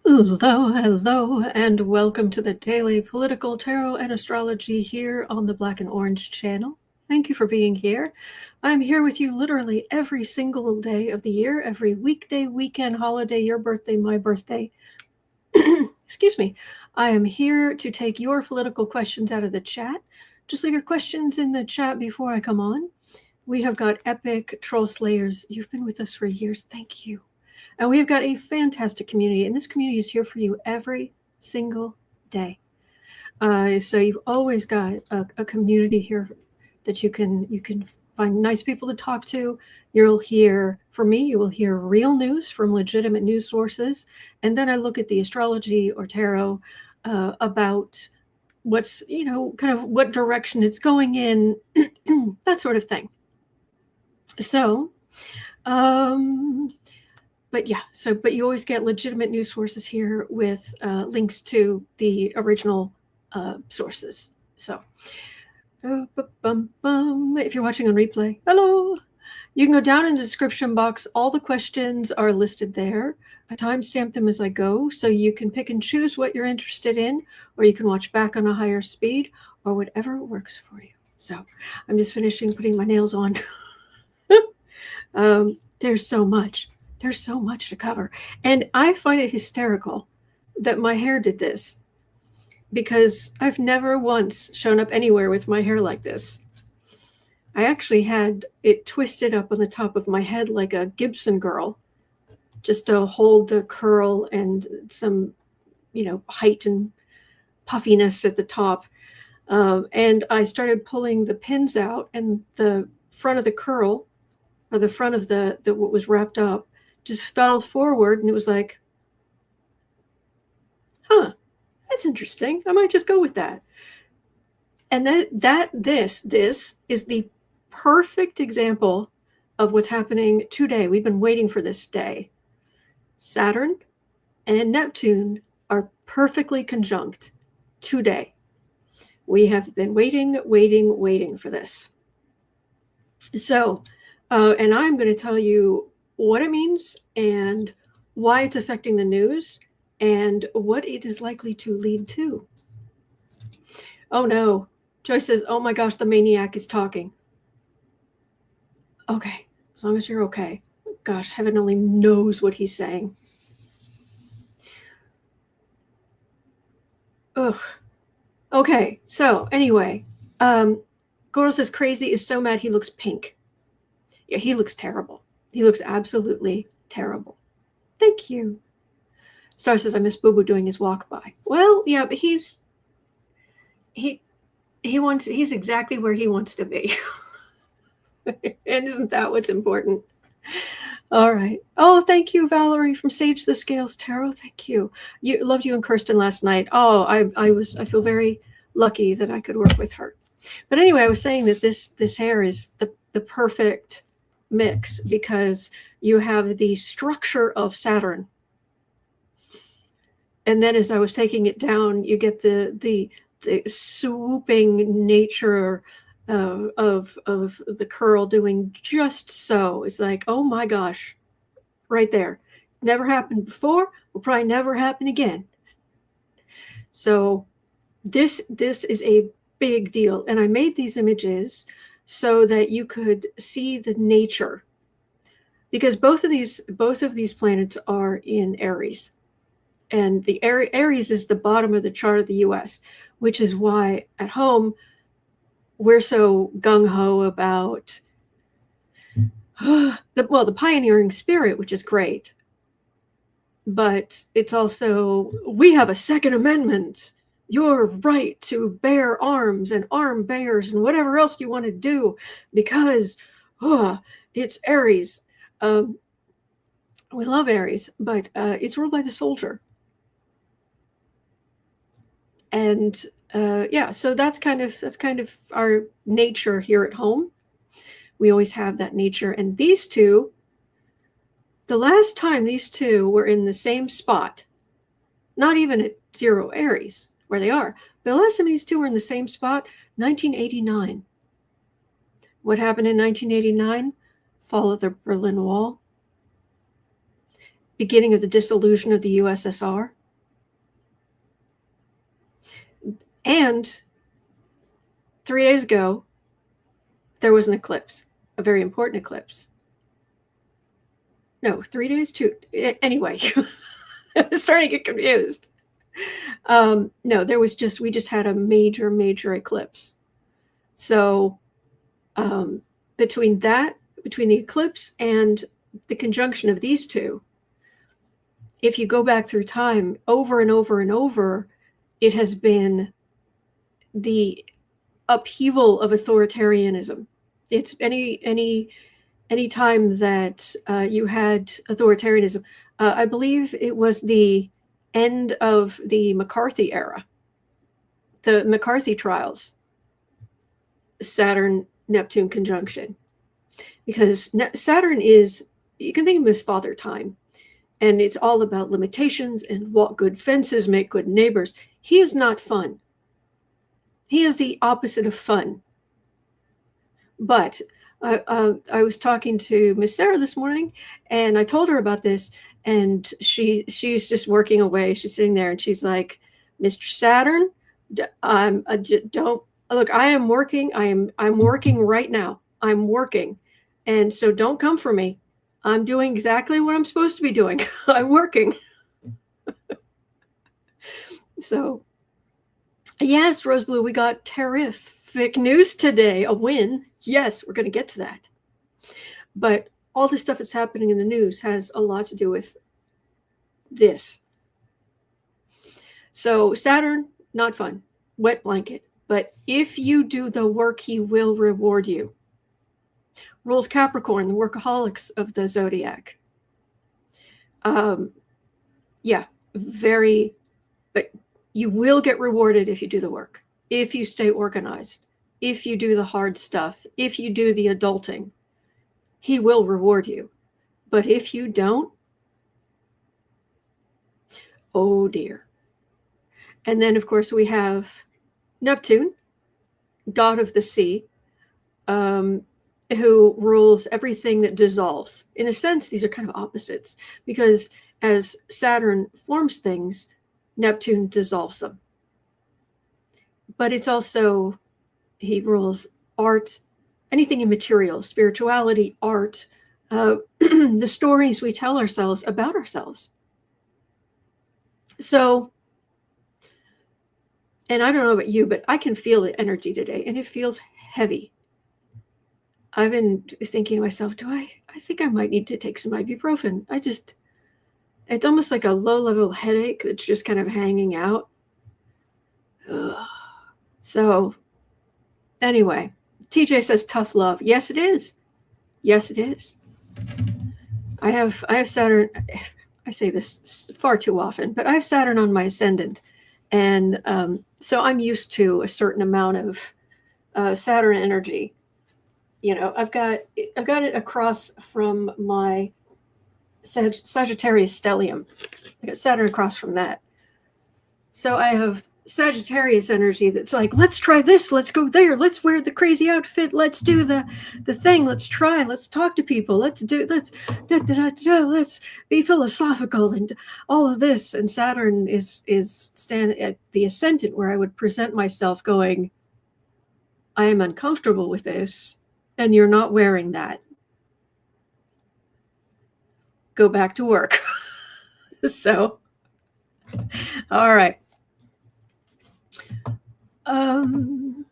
Hello, and welcome to the Daily Political Tarot and Astrology here on the Black and Orange channel. Thank you for being here. I'm here with you literally every single day of the year, every weekday, weekend, holiday, your birthday, my birthday. Excuse me. I am here to take your political questions out of the chat. Just leave your questions in the chat before I come on. We have got epic troll slayers. You've been with us for years. Thank you. And we've got a fantastic community, and this community is here for you every single day. So you've always got a community here that you can find nice people to talk to. You'll hear, for me, you will hear real news from legitimate news sources, and then I look at the astrology or tarot about what's, kind of what direction it's going in, that sort of thing. So, but you always get legitimate news sources here with links to the original sources. So, if you're watching on replay, hello. You can go down in the description box. All the questions are listed there. I timestamp them as I go, so you can pick and choose what you're interested in, or you can watch back on a higher speed, or whatever works for you. So, I'm just finishing putting my nails on. There's so much. There's so much to cover. And I find it hysterical that my hair did this, because I've never once shown up anywhere with my hair like this. I actually had it twisted up on the top of my head like a Gibson girl, just to hold the curl and some, height and puffiness at the top. And I started pulling the pins out, and the front of the curl, or the front of the what was wrapped up, just fell forward, and it was like, that's interesting. I might just go with that. And this is the perfect example of what's happening today. We've been waiting for this day. Saturn and Neptune are perfectly conjunct today. We have been waiting for this. So, and I'm going to tell you what it means and why it's affecting the news and what it is likely to lead to. Oh no. Joyce says, oh my gosh, the maniac is talking. Okay, as long as you're okay. Gosh, heaven only knows what he's saying. Ugh. Okay, so anyway, Goro says crazy is so mad he looks pink. Yeah, he looks terrible. He looks absolutely terrible. Thank you. Star says, I miss Boo Boo doing his walk by. Well, yeah, but he's exactly where he wants to be. And isn't that what's important? All right. Oh, thank you, Valerie from Sage the Scales Tarot. Thank you. Loved you and Kirsten last night. Oh, I feel very lucky that I could work with her. But anyway, I was saying that this hair is the perfect mix, because you have the structure of Saturn, and then as I was taking it down, you get the swooping nature of the curl doing just so. It's like, oh my gosh, right there. Never happened before, will probably never happen again. So this is a big deal, and I made these images so that you could see the nature, because both of these planets are in Aries, and the Aries is the bottom of the chart of the U.S., which is why at home we're so gung-ho about the pioneering spirit, which is great, but it's also, we have a Second Amendment, your right to bear arms and arm bears and whatever else you want to do, because it's Aries. We love Aries, but it's ruled by the soldier. And so that's kind of our nature here at home. We always have that nature. And these two, the last time these two were in the same spot, not even at 0 Aries where they are, but the last time these two were in the same spot, 1989. What happened in 1989? Fall of the Berlin Wall. beginning of the dissolution of the USSR. And 3 days ago, there was an eclipse, a very important eclipse. No, 3 days, 2. Anyway, I'm starting to get confused. No, we just had a major eclipse. So between the eclipse and the conjunction of these two, if you go back through time over and over and over, it has been the upheaval of authoritarianism. It's any time that you had authoritarianism. I believe it was the end of the McCarthy era, the McCarthy trials, Saturn-Neptune conjunction. Because Saturn is, you can think of him as father time, and it's all about limitations and what good fences make good neighbors. He is not fun. He is the opposite of fun. But I was talking to Miss Sarah this morning, and I told her about this, and she's just working away. She's sitting there, and she's like, "Mr. Saturn, don't look. I am working. I'm working right now. I'm working, and so don't come for me. I'm doing exactly what I'm supposed to be doing. I'm working." So, yes, Rose Blue, we got terrific news today. A win. Yes, we're going to get to that. But all the stuff that's happening in the news has a lot to do with this. So Saturn, not fun. Wet blanket. But if you do the work, he will reward you. Rules Capricorn, the workaholics of the zodiac. Yeah, but you will get rewarded if you do the work, if you stay organized, if you do the hard stuff, if you do the adulting, he will reward you. But if you don't, oh dear. And then, of course, we have Neptune, god of the sea, who rules everything that dissolves. In a sense, these are kind of opposites, because as Saturn forms things, Neptune dissolves them. But it's also, he rules art, anything immaterial, spirituality, art, the stories we tell ourselves about ourselves. So, and I don't know about you, but I can feel the energy today, and it feels heavy. I've been thinking to myself, I think I might need to take some ibuprofen. It's almost like a low-level headache that's just kind of hanging out. Ugh. So, anyway, TJ says tough love. Yes, it is. Yes, it is. I have Saturn. I say this far too often, but I have Saturn on my ascendant, and so I'm used to a certain amount of Saturn energy. You know, I've got it across from my Sagittarius stellium. I got Saturn across from that. So I have Sagittarius energy that's like, let's try this, let's go there, let's wear the crazy outfit, let's do the thing, let's try, let's talk to people, let's be philosophical and all of this. And Saturn is stand at the ascendant, where I would present myself going, I am uncomfortable with this, and you're not wearing that. Go back to work. So, all right. I'm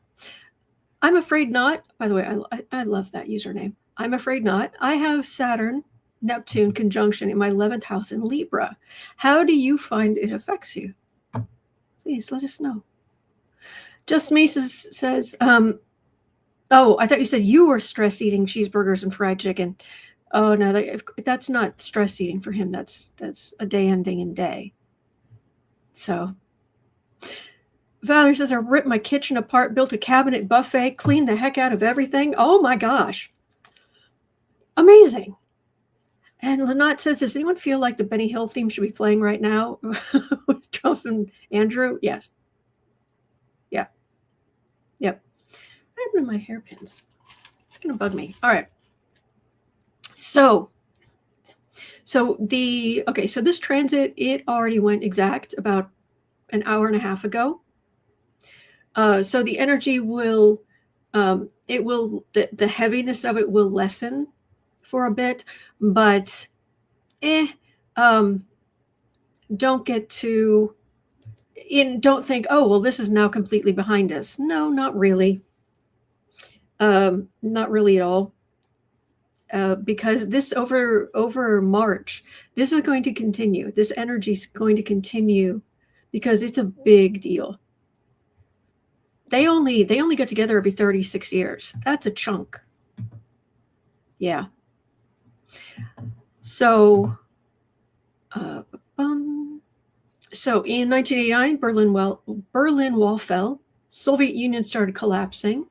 afraid not. By the way, I love that username. I'm afraid not. I have Saturn, Neptune conjunction in my 11th house in Libra. How do you find it affects you? Please let us know. Just Mises says, oh, I thought you said you were stress eating cheeseburgers and fried chicken. Oh no, that's not stress eating for him. That's a day ending in day. So Valerie says, I ripped my kitchen apart, built a cabinet buffet, cleaned the heck out of everything. Oh my gosh. Amazing. And Lynette says, does anyone feel like the Benny Hill theme should be playing right now with Trump and Andrew? Yes. Yeah. Yep. What happened to my hairpins? It's going to bug me. All right. So So this transit, it already went exact about an hour and a half ago. So the energy will, the heaviness of it will lessen for a bit, but don't think, oh, well, this is now completely behind us. No, not really. Not really at all. Because this over March, this is going to continue. This energy is going to continue because it's a big deal. They only get together every 36 years. That's a chunk. Yeah. So, so in 1989, Berlin Wall fell. Soviet Union started collapsing.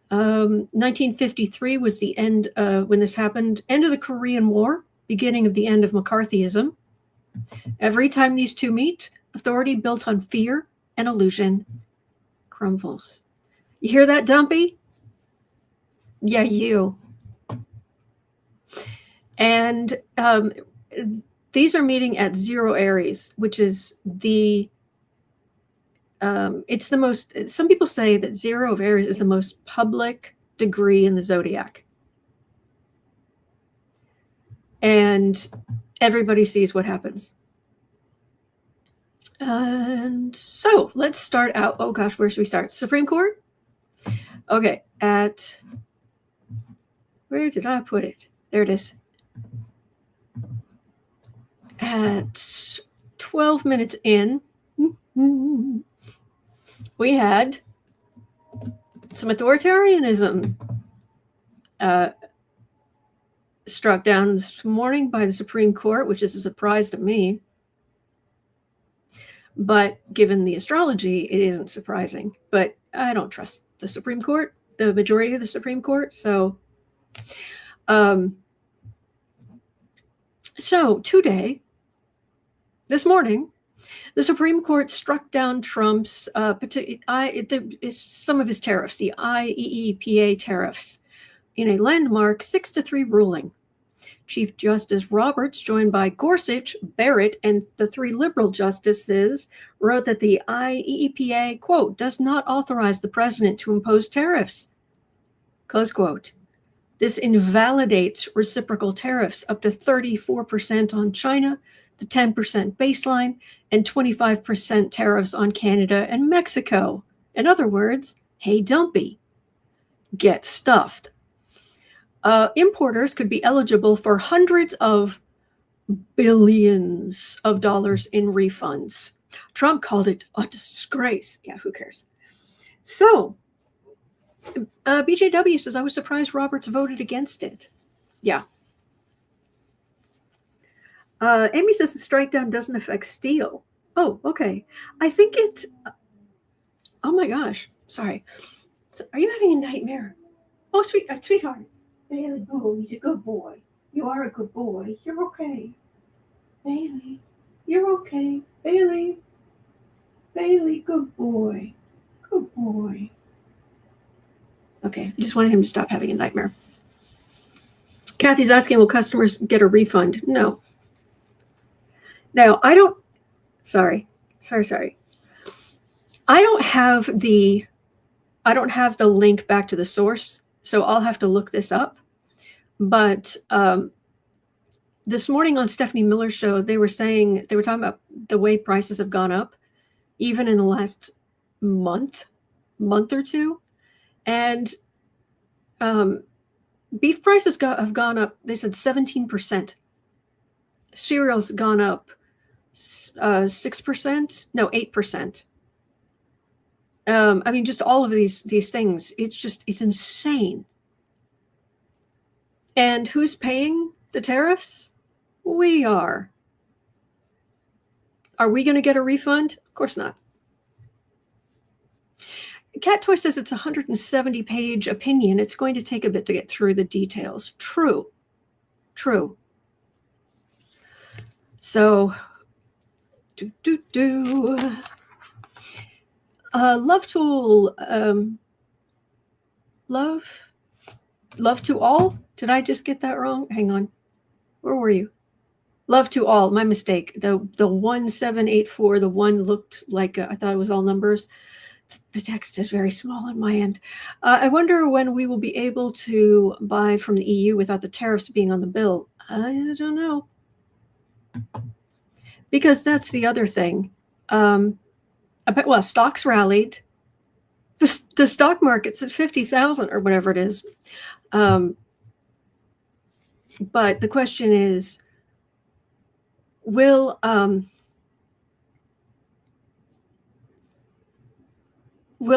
1953 was the end, when this happened, end of the Korean War, beginning of the end of McCarthyism. Every time these two meet, authority built on fear and illusion crumbles. You hear that, Dumpy? Yeah, you. And these are meeting at 0 Aries, which is it's the most, some people say that 0 of Aries is the most public degree in the zodiac. And everybody sees what happens. And so let's start out. Oh gosh, where should we start? Supreme Court? Okay, where did I put it? There it is. At 12 minutes in, we had some authoritarianism struck down this morning by the Supreme Court, which is a surprise to me. But given the astrology, it isn't surprising. But I don't trust the Supreme Court, the majority of the Supreme Court. So today, this morning, the Supreme Court struck down Trump's some of his tariffs, the IEEPA tariffs, in a landmark 6-3 ruling. Chief Justice Roberts, joined by Gorsuch, Barrett, and the 3 liberal justices, wrote that the IEEPA, quote, does not authorize the president to impose tariffs, close quote. This invalidates reciprocal tariffs up to 34% on China, the 10% baseline, and 25% tariffs on Canada and Mexico. In other words, hey, Dumpy, get stuffed. Importers could be eligible for hundreds of billions of dollars in refunds. Trump called it a disgrace. Yeah, who cares? So, BJW says, I was surprised Roberts voted against it. Yeah. Amy says the strike down doesn't affect steel. Oh, okay. I think it... Oh my gosh. Sorry. Are you having a nightmare? Oh, sweetheart. Bailey, boo, he's a good boy. You are a good boy. You're okay. Bailey, you're okay. Bailey, good boy. Good boy. Okay, I just wanted him to stop having a nightmare. Kathy's asking, will customers get a refund? No. Now, I don't, sorry. I don't have the link back to the source, so I'll have to look this up. But this morning on Stephanie Miller's show, they were talking about the way prices have gone up, even in the last month or two. And beef prices have gone up, they said 17%. Cereal's gone up 6%, no, 8%. I mean, just all of these things, it's insane. And who's paying the tariffs? We are. Are we going to get a refund? Of course not. Cat Toy says it's a 170-page opinion. It's going to take a bit to get through the details. True. So, Love Tool, love to all. Did I just get that wrong? Hang on. Where were you? Love to all. My mistake. The 1784, the one looked like I thought it was all numbers. The text is very small on my end. I wonder when we will be able to buy from the EU without the tariffs being on the bill. I don't know. Because that's the other thing. Well, stocks rallied. The stock market's at 50,000 or whatever it is. But the question is, will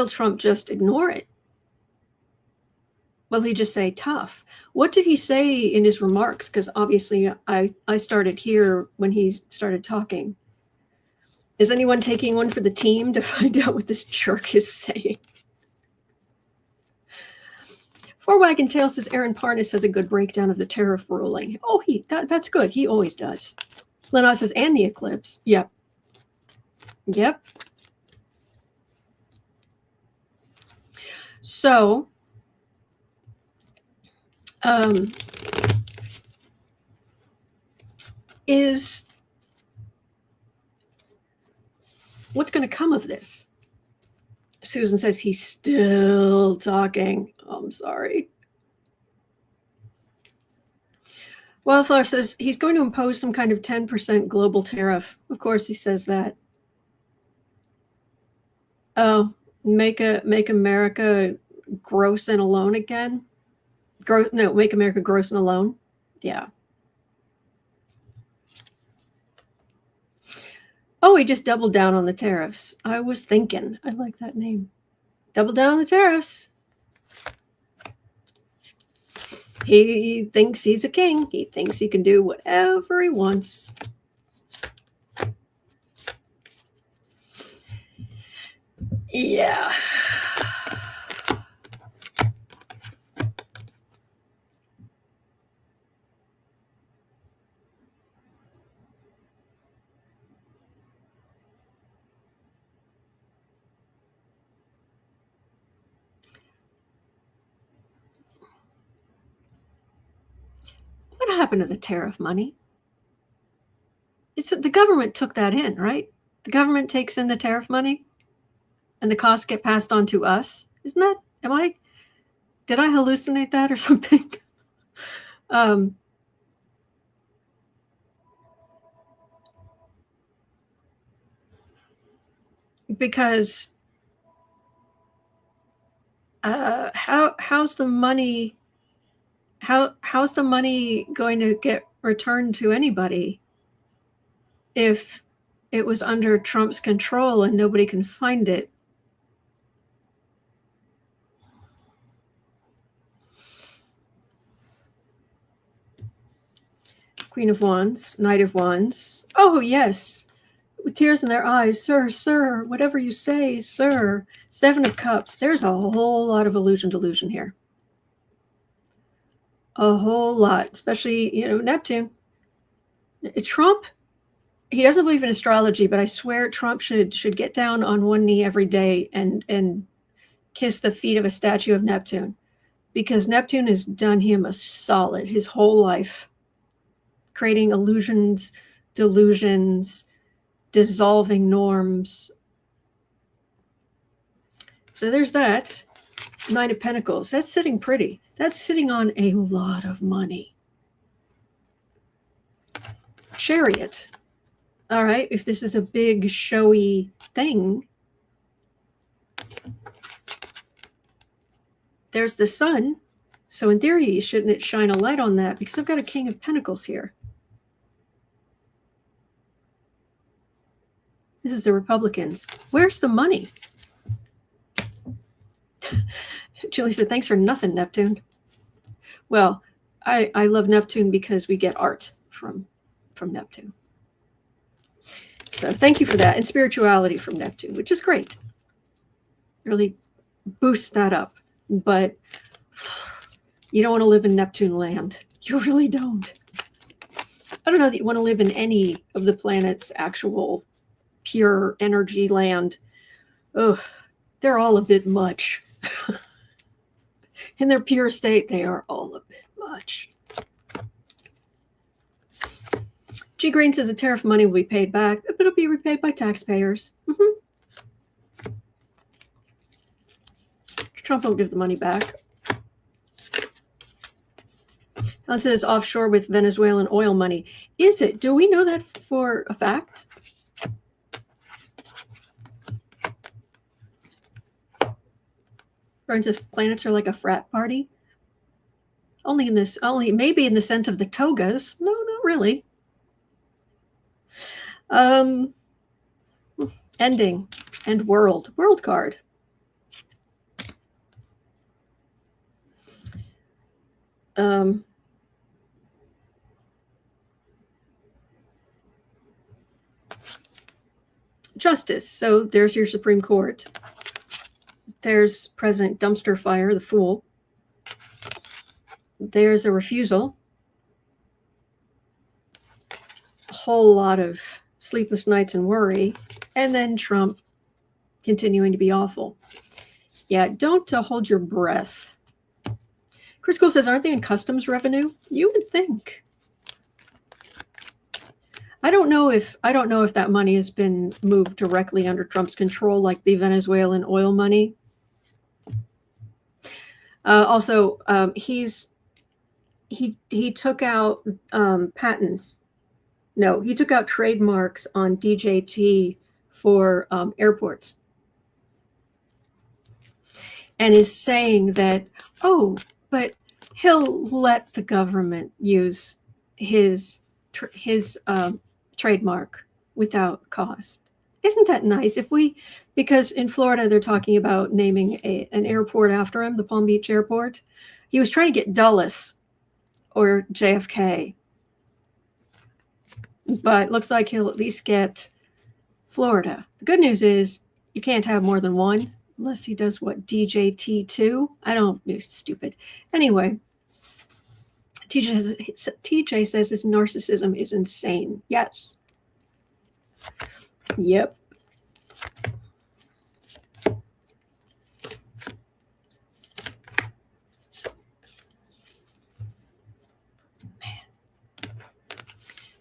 Trump just ignore it? Will he just say tough? What did he say in his remarks? Because obviously I started here when he started talking. Is anyone taking one for the team to find out what this jerk is saying? Four Wagon Tail says Aaron Parnas has a good breakdown of the tariff ruling. Oh, that's good. He always does. Lena says, and the eclipse. Yep. So, what's going to come of this? Susan says he's still talking. Oh, I'm sorry. Wildflower says he's going to impose some kind of 10% global tariff. Of course, he says that. Oh, make America gross and alone again. Make America gross and alone. Yeah. Oh, he just doubled down on the tariffs. I was thinking. I like that name. Double down on the tariffs. He thinks he's a king. He thinks he can do whatever he wants. Yeah. What happened to the tariff money? The government took that in, right? The government takes in the tariff money and the costs get passed on to us. Isn't that, did I hallucinate that or something? Because how's the money going to get returned to anybody if it was under Trump's control and nobody can find it? Queen of Wands, Knight of Wands. Oh, yes. With tears in their eyes. Sir, whatever you say, sir. Seven of Cups. There's a whole lot of delusion here. A whole lot, especially, Neptune. Trump, he doesn't believe in astrology, but I swear Trump should get down on one knee every day and kiss the feet of a statue of Neptune, because Neptune has done him a solid his whole life, creating illusions, delusions, dissolving norms. So there's that. Nine of Pentacles. That's sitting pretty. That's sitting on a lot of money. Chariot. All right, if this is a big showy thing, there's the sun. So in theory, shouldn't it shine a light on that? Because I've got a King of Pentacles here. This is the Republicans. Where's the money? Julie said, thanks for nothing, Neptune. Well, I love Neptune because we get art from Neptune. So thank you for that. And spirituality from Neptune, which is great. Really boosts that up. But you don't want to live in Neptune land. You really don't. I don't know that you want to live in any of the planet's actual pure energy land. Oh, they're all a bit much. In their pure state, they are all a bit much. G. Green says the tariff money will be paid back, but it'll be repaid by taxpayers. Mm-hmm. Trump won't give the money back. It says offshore with Venezuelan oil money. Is it? Do we know that for a fact? Brian says planets are like a frat party. Only maybe in the sense of the togas. No, not really. Ending and world card. Justice. So there's your Supreme Court. There's President Dumpster Fire, the fool. There's a refusal. A whole lot of sleepless nights and worry. And then Trump continuing to be awful. Yeah, don't don't your breath. Chris Cole says, aren't they in customs revenue? You would think. I don't know if that money has been moved directly under Trump's control, like the Venezuelan oil money. Also, he took out patents. No, he took out trademarks on DJT for airports, and is saying that, oh, but he'll let the government use his trademark without cost. Isn't that nice? Because in Florida, they're talking about naming an airport after him, the Palm Beach Airport. He was trying to get Dulles or JFK, but looks like he'll at least get Florida. The good news is you can't have more than one unless he does what, DJT2? I don't know, stupid. Anyway, TJ says his narcissism is insane. Yes. Yep.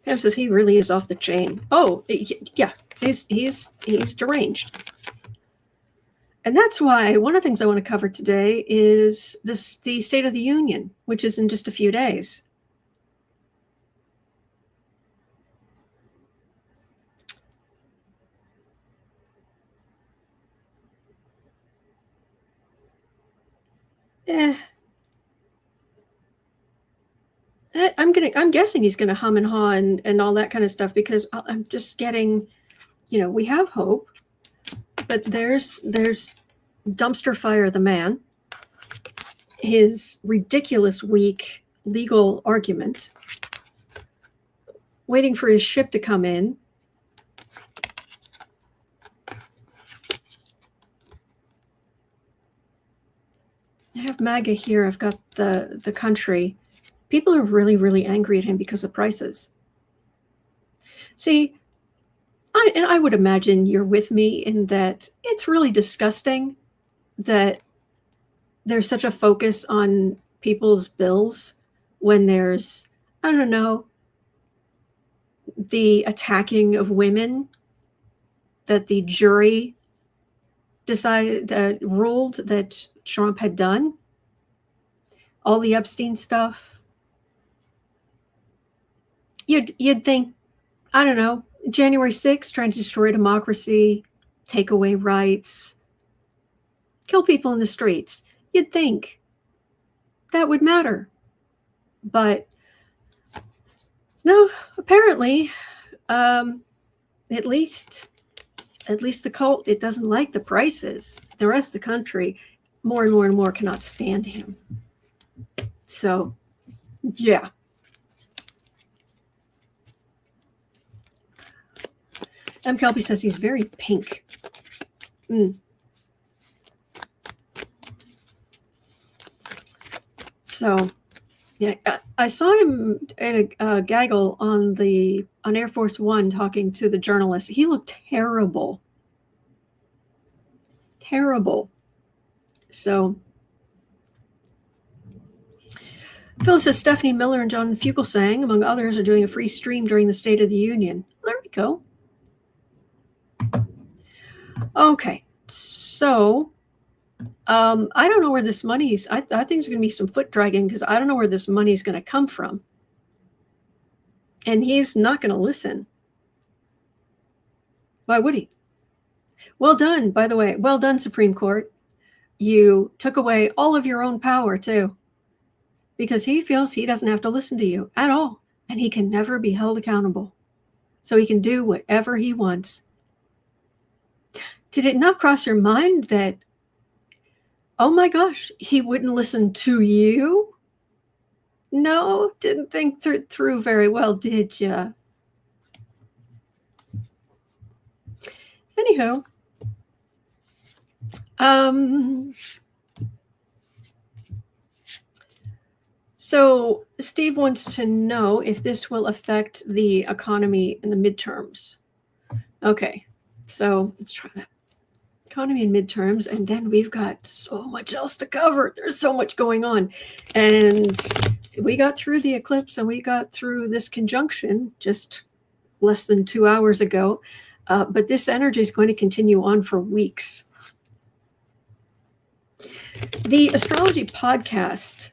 Pam says he really is off the chain. Oh, yeah, he's deranged. And that's why one of the things I want to cover today is the State of the Union, which is in just a few days. I'm guessing he's gonna hum and haw and all that kind of stuff, because I'm just getting, we have hope, but there's Dumpster Fire the man, his ridiculous weak legal argument, waiting for his ship to come in. I have MAGA here. I've got the country. People are really, really angry at him because of prices. See, I would imagine you're with me in that it's really disgusting that there's such a focus on people's bills when there's, I don't know, the attacking of women that the jury ruled that Trump had done, all the Epstein stuff. You'd think, I don't know, January 6th, trying to destroy democracy, take away rights, kill people in the streets. You'd think that would matter. But no, apparently, at least the cult, it doesn't like the prices. The rest of the country, more and more and more, cannot stand him. So, yeah. M. Kelpie says he's very pink. So, yeah, I saw him at a gaggle on Air Force One talking to the journalist. He looked terrible. Terrible. So, Phyllis says Stephanie Miller and John Fugelsang, among others, are doing a free stream during the State of the Union. There we go. Okay, so I don't know where this money's. I think there's going to be some foot dragging because I don't know where this money's going to come from. And he's not going to listen. Why would he? Well done, by the way. Well done, Supreme Court. You took away all of your own power, too, because he feels he doesn't have to listen to you at all, and he can never be held accountable. So he can do whatever he wants. Did it not cross your mind that, oh my gosh, he wouldn't listen to you? No, didn't think through very well, did you? Anywho, so Steve wants to know if this will affect the economy in the midterms. Okay, so let's try that. Economy and midterms, and then we've got so much else to cover. There's so much going on. And we got through the eclipse and we got through this conjunction just less than 2 hours ago. But this energy is going to continue on for weeks. The astrology podcast,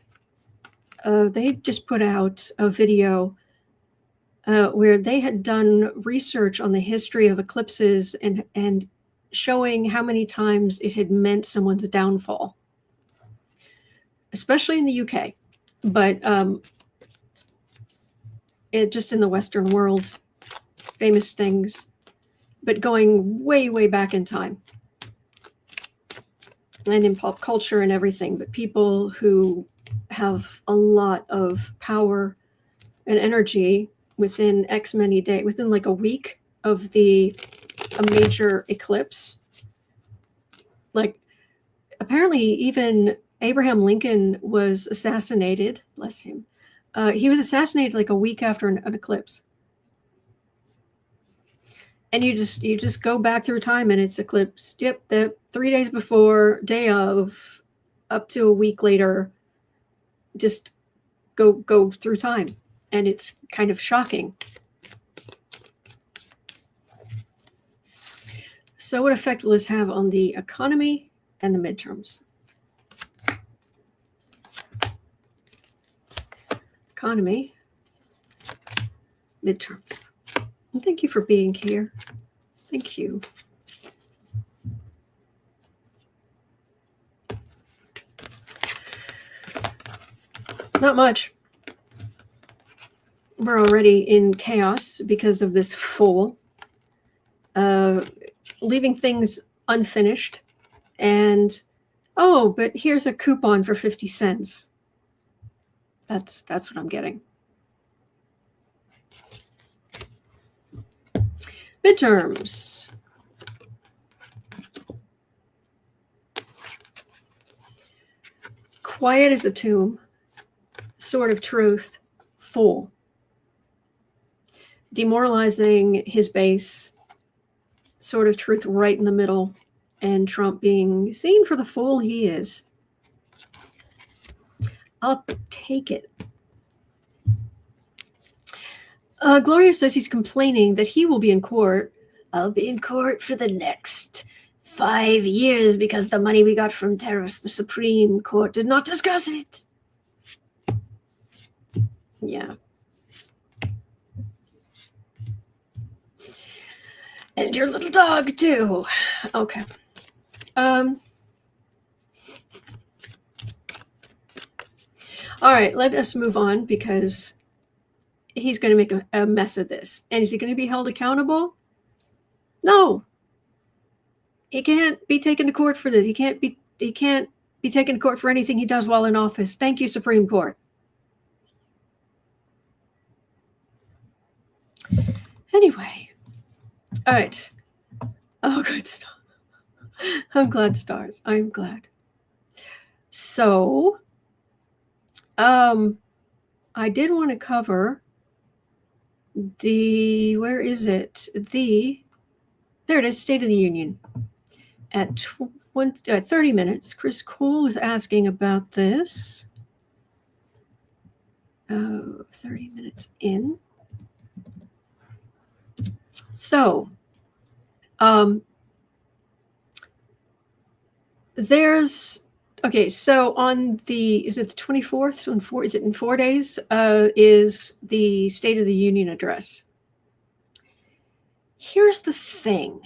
they just put out a video where they had done research on the history of eclipses and showing how many times it had meant someone's downfall, especially in the UK, but just in the Western world, famous things, but going way, way back in time and in pop culture and everything, but people who have a lot of power and energy within X many days, within like a week of a major eclipse. Like, apparently even Abraham Lincoln was assassinated, bless him. He was assassinated like a week after an eclipse. And you just go back through time and it's eclipse. Yep, the 3 days before, day of, up to a week later, just go through time. And it's kind of shocking. So what effect will this have on the economy and the midterms? Economy, midterms. And thank you for being here. Thank you. Not much. We're already in chaos because of this fool. Leaving things unfinished, and oh, but here's a coupon for 50 cents. That's what I'm getting. Midterms. Quiet as a tomb, sword of truth, fool. Demoralizing his base, sword of truth right in the middle, and Trump being seen for the fool he is. I'll take it. Gloria says he's complaining that he will be in court. I'll be in court for the next 5 years because the money we got from tariffs, the Supreme Court did not discuss it. Yeah. And your little dog, too. Okay. All right, let us move on because he's going to make a mess of this. And is he going to be held accountable? No. He can't be taken to court for this. He can't be taken to court for anything he does while in office. Thank you, Supreme Court. Anyway. All right. Oh, good stuff. I'm glad, stars. I'm glad. So, I did want to cover where is it? There it is, State of the Union. At 30 minutes, Chris Cole is asking about this. 30 minutes in. So, so on is it the 24th? So is it in 4 days? Is the State of the Union address. Here's the thing.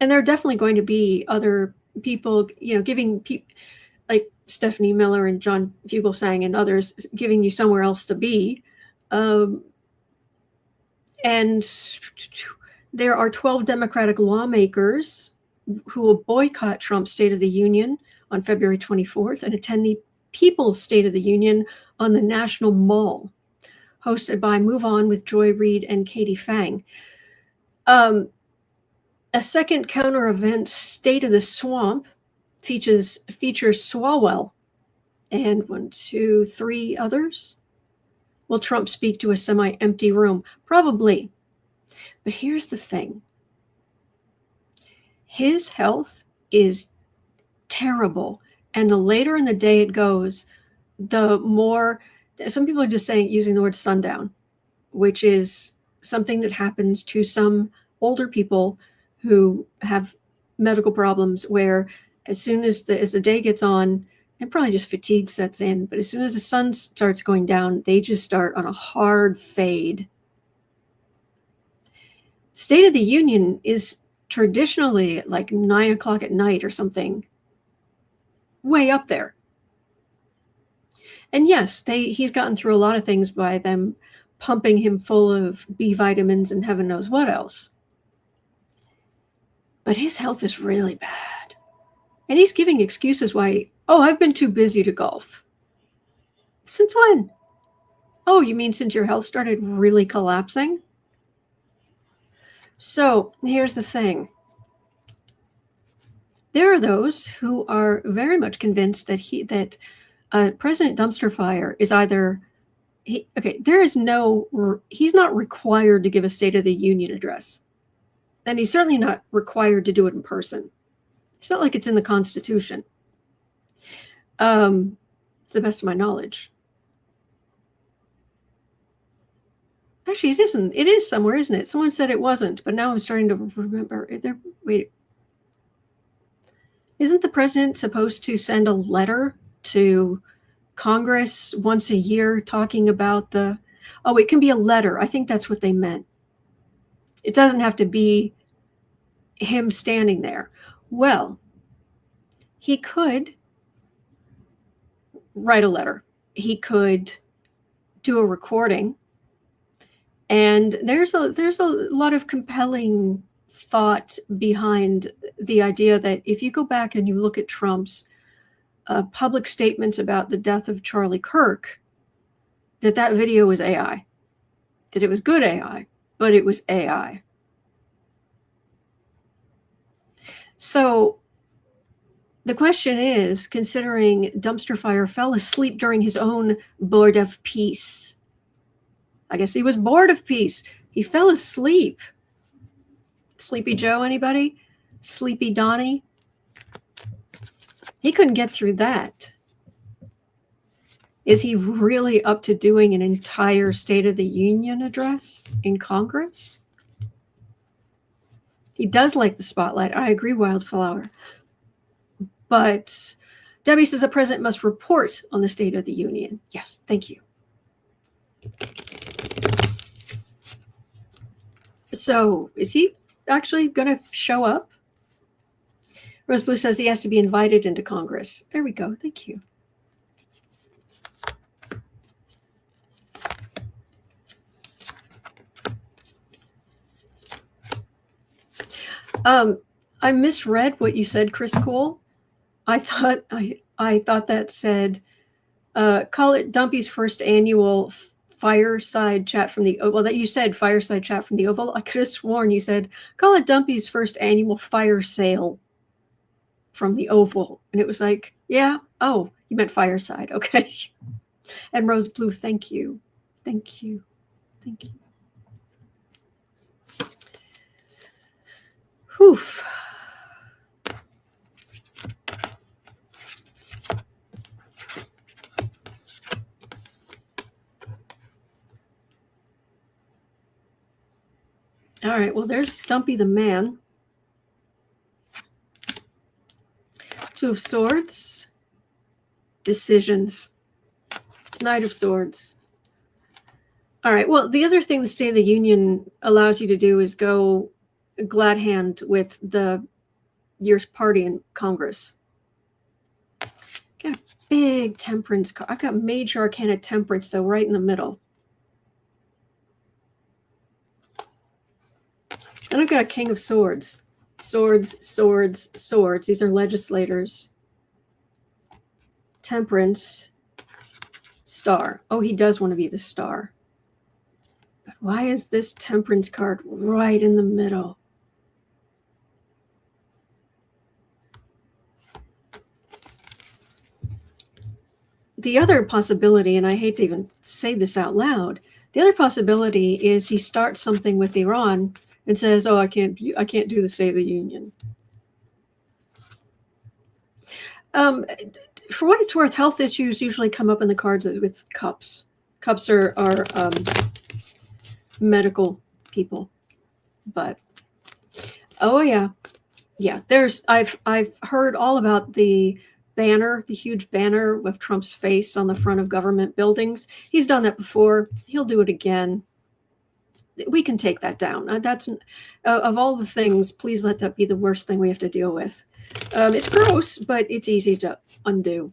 And there are definitely going to be other people, giving like Stephanie Miller and John Fugelsang and others, giving you somewhere else to be. And there are 12 Democratic lawmakers who will boycott Trump's State of the Union on February 24th and attend the People's State of the Union on the National Mall, hosted by Move On with Joy Reid and Katie Fang. A second counter event, State of the Swamp, features Swalwell and 1, 2, 3 others. Will Trump speak to a semi-empty room? Probably. But here's the thing. His health is terrible. And the later in the day it goes, the more, some people are just using the word sundown, which is something that happens to some older people who have medical problems, where as soon as the day gets on, and probably just fatigue sets in, but as soon as the sun starts going down, they just start on a hard fade. State of the Union is traditionally at like 9 o'clock at night or something, way up there. And yes, he's gotten through a lot of things by them pumping him full of B vitamins and heaven knows what else. But his health is really bad. And he's giving excuses why, I've been too busy to golf. Since when? Oh, you mean since your health started really collapsing? So here's the thing. There are those who are very much convinced that President Dumpster Fire is either, he's not required to give a State of the Union address. And he's certainly not required to do it in person. It's not like it's in the Constitution. To the best of my knowledge. Actually, it isn't. It is somewhere, isn't it? Someone said it wasn't, but now I'm starting to remember. Wait. Isn't the president supposed to send a letter to Congress once a year talking about it can be a letter. I think that's what they meant. It doesn't have to be him standing there. Well, he could write a letter. He could do a recording. And there's a lot of compelling thought behind the idea that if you go back and you look at Trump's public statements about the death of Charlie Kirk, that video was AI, that it was good AI, but it was AI. So the question is, considering Dumpster Fire fell asleep during his own board of peace. I guess he was bored of peace. He fell asleep. Sleepy Joe, anybody? Sleepy Donnie? He couldn't get through that. Is he really up to doing an entire State of the Union address in Congress? He does like the spotlight. I agree, Wildflower. But Debbie says the president must report on the State of the Union. Yes, thank you. So is he actually going to show up? Rose Blue says he has to be invited into Congress. There we go. Thank you. I misread what you said, Chris Cole. I thought that said, call it Dumpy's first annual fireside chat from the Oval. That you said fireside chat from the Oval. I could have sworn you said, call it Dumpy's first annual fire sale from the Oval. And it was like, yeah, you meant fireside. Okay. And Rose Blue, thank you. Thank you. Thank you. Oof. All right, well, there's Stumpy the man. Two of Swords. Decisions. Knight of Swords. All right, well, the other thing the State of the Union allows you to do is go glad hand with your party in Congress. Got a big temperance card. I've got Major Arcana Temperance, though, right in the middle. And I've got a King of Swords. Swords, swords, swords. These are legislators. Temperance. Star. Oh, he does want to be the star. But why is this temperance card right in the middle? The other possibility, and I hate to even say this out loud, the other possibility is he starts something with Iran and says, "Oh, I can't do the State of the Union." For what it's worth, health issues usually come up in the cards with cups. Cups are medical people, but oh yeah. I've heard all about the banner, the huge banner with Trump's face on the front of government buildings. He's done that before. He'll do it again. We can take that down. That's of all the things, please let that be the worst thing we have to deal with. It's gross, but it's easy to undo.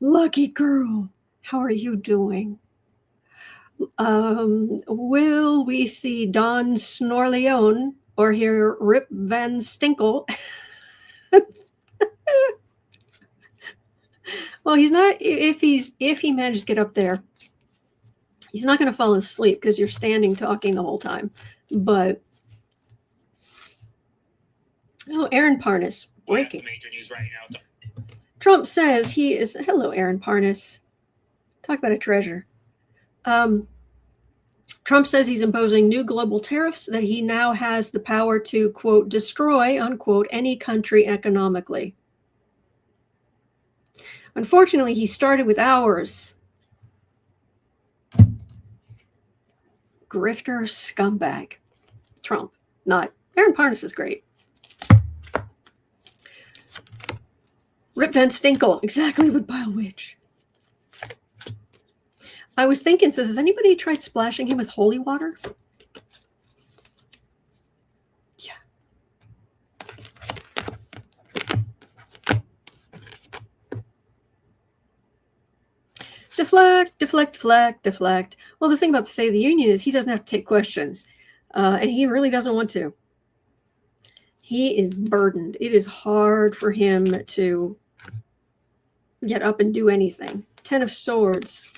Lucky girl, how are you doing? Will we see Don Snorleone or hear Rip Van Stinkle? Well, he's not. If he manages to get up there, he's not going to fall asleep because you're standing talking the whole time. But Aaron Parnas breaking. Major news right now. Trump says he is. Hello, Aaron Parnas. Talk about a treasure. Trump says he's imposing new global tariffs, that he now has the power to, quote, destroy, unquote, any country economically. Unfortunately, he started with ours. Grifter scumbag. Trump, not. Aaron Parnas is great. Rip Van Stinkle, exactly what Bile Witch. I was thinking, so has anybody tried splashing him with holy water? Yeah. Deflect, deflect, deflect, deflect. Well, the thing about the State of the Union is he doesn't have to take questions, and he really doesn't want to. He is burdened. It is hard for him to get up and do anything. 10 of Swords.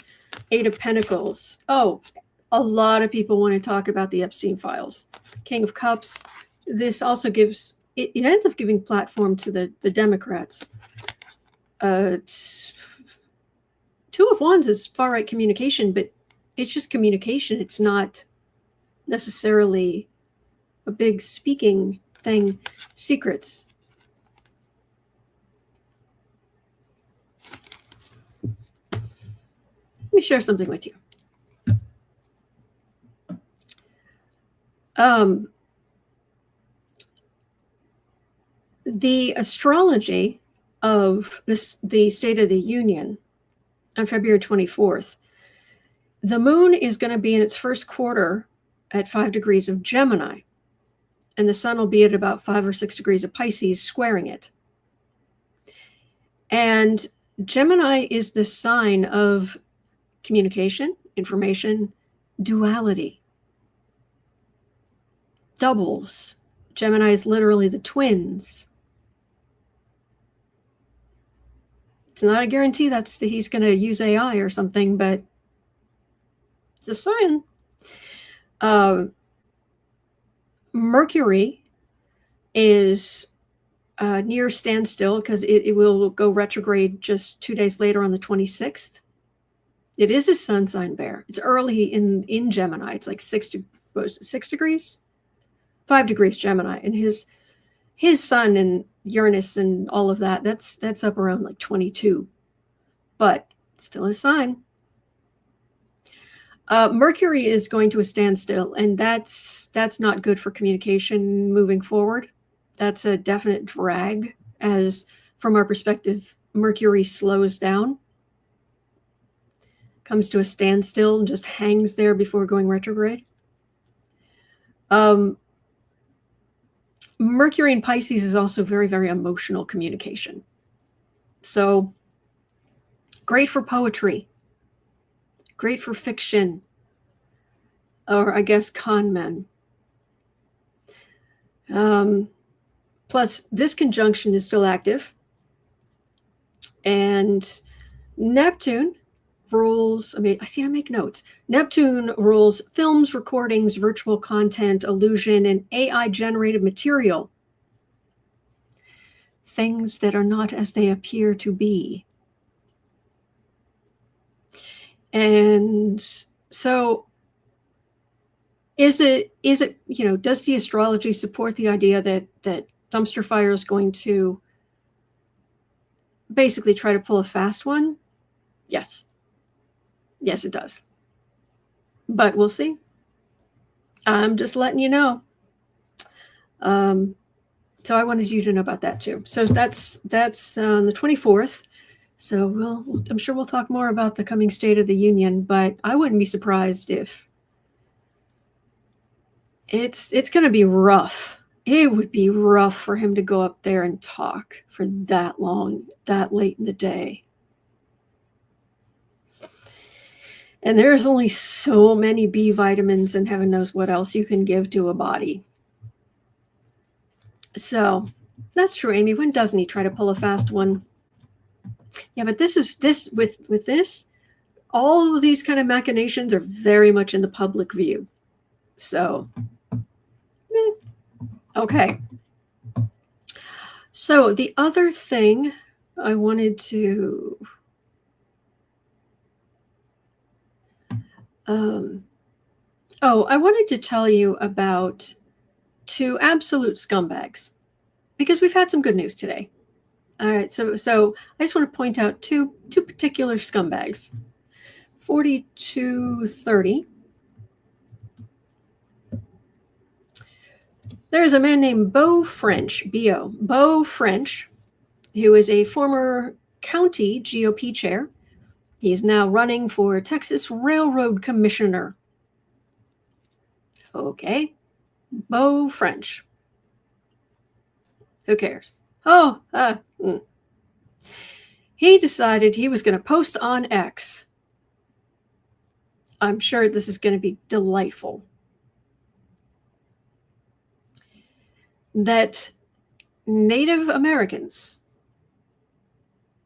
8 of Pentacles. Oh, a lot of people want to talk about the Epstein files. King of Cups. This also gives, it ends up giving platform to the Democrats. 2 of Wands is far-right communication, but it's just communication. It's not necessarily a big speaking thing. Secrets. Let me share something with you. The astrology of the State of the Union on February 24th, the moon is going to be in its first quarter at 5 degrees of Gemini, and the sun will be at about 5 or 6 degrees of Pisces, squaring it. And Gemini is the sign of communication, information, duality, doubles. Gemini is literally the twins. It's not a guarantee that he's going to use AI or something, but it's a sign. Mercury is near standstill because it will go retrograde just 2 days later on the 26th. It is his sun sign bear. It's early in Gemini. It's like 6 degrees? 5 degrees Gemini. And his sun and Uranus and all of that, that's up around like 22. But still his sign. Mercury is going to a standstill, and that's not good for communication moving forward. That's a definite drag, as from our perspective, Mercury slows down, comes to a standstill, and just hangs there before going retrograde. Mercury in Pisces is also very, very emotional communication. So great for poetry, great for fiction, or I guess con men. Plus, this conjunction is still active. And Neptune rules, I make notes. Neptune rules films, recordings, virtual content, illusion, and AI-generated material. Things that are not as they appear to be. And so is it, does the astrology support the idea that dumpster fire is going to basically try to pull a fast one? Yes. Yes, it does. But we'll see. I'm just letting you know. So I wanted you to know about that too. So that's on the 24th. So I'm sure we'll talk more about the coming State of the Union, but I wouldn't be surprised if it's going to be rough. It would be rough for him to go up there and talk for that long, that late in the day. And there's only so many B vitamins and heaven knows what else you can give to a body. So that's true, Amy. When doesn't he try to pull a fast one? Yeah, but this with this, all of these kind of machinations are very much in the public view. So, okay. So the other thing I wanted to I wanted to tell you about two absolute scumbags, because we've had some good news today. All right, so I just want to point out two particular scumbags. 4230. There's a man named Beau French, Beau French, who is a former county GOP chair. He is now running for Texas Railroad Commissioner. Okay, Beau French. Who cares? He decided he was going to post on X. I'm sure this is going to be delightful. That Native Americans,